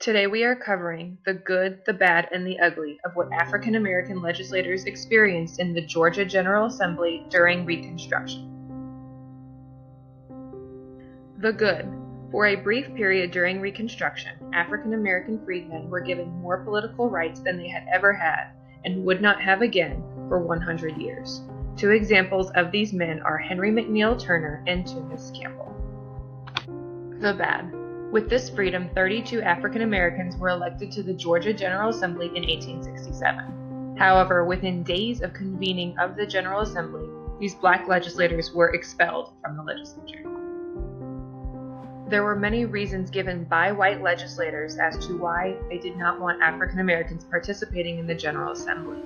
Today we are covering the good, the bad, and the ugly of what African American legislators experienced in the Georgia General Assembly during Reconstruction. The good. For a brief period during Reconstruction, African American freedmen were given more political rights than they had ever had and would not have again for 100 years. Two examples of these men are Henry McNeil Turner and Tunis Campbell. The bad. With this freedom, 32 African Americans were elected to the Georgia General Assembly in 1867. However, within days of convening of the General Assembly, these black legislators were expelled from the legislature. There were many reasons given by white legislators as to why they did not want African Americans participating in the General Assembly.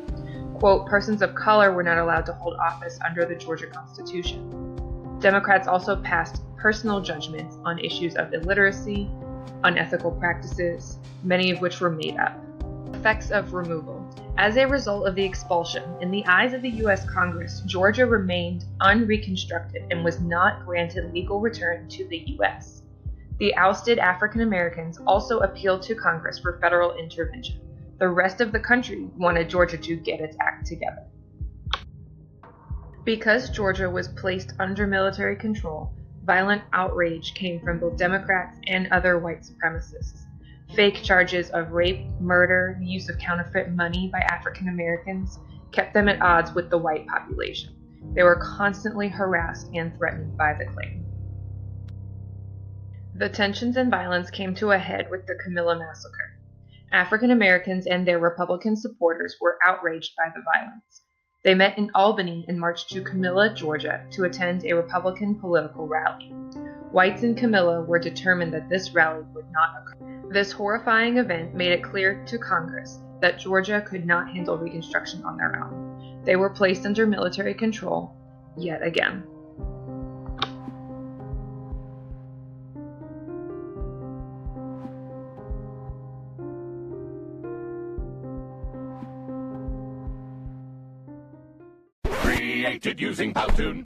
Quote, persons of color were not allowed to hold office under the Georgia Constitution. Democrats also passed personal judgments on issues of illiteracy, unethical practices, many of which were made up. Effects of removal. As a result of the expulsion, in the eyes of the U.S. Congress, Georgia remained unreconstructed and was not granted legal return to the U.S. The ousted African Americans also appealed to Congress for federal intervention. The rest of the country wanted Georgia to get its act together. Because Georgia was placed under military control, violent outrage came from both Democrats and other white supremacists. Fake charges of rape, murder, the use of counterfeit money by African Americans kept them at odds with the white population. They were constantly harassed and threatened by the Klan. The tensions and violence came to a head with the Camilla Massacre. African Americans and their Republican supporters were outraged by the violence. They met in Albany and marched to Camilla, Georgia, to attend a Republican political rally. Whites in Camilla were determined that this rally would not occur. This horrifying event made it clear to Congress that Georgia could not handle Reconstruction on their own. They were placed under military control yet again. Created using Powtoon.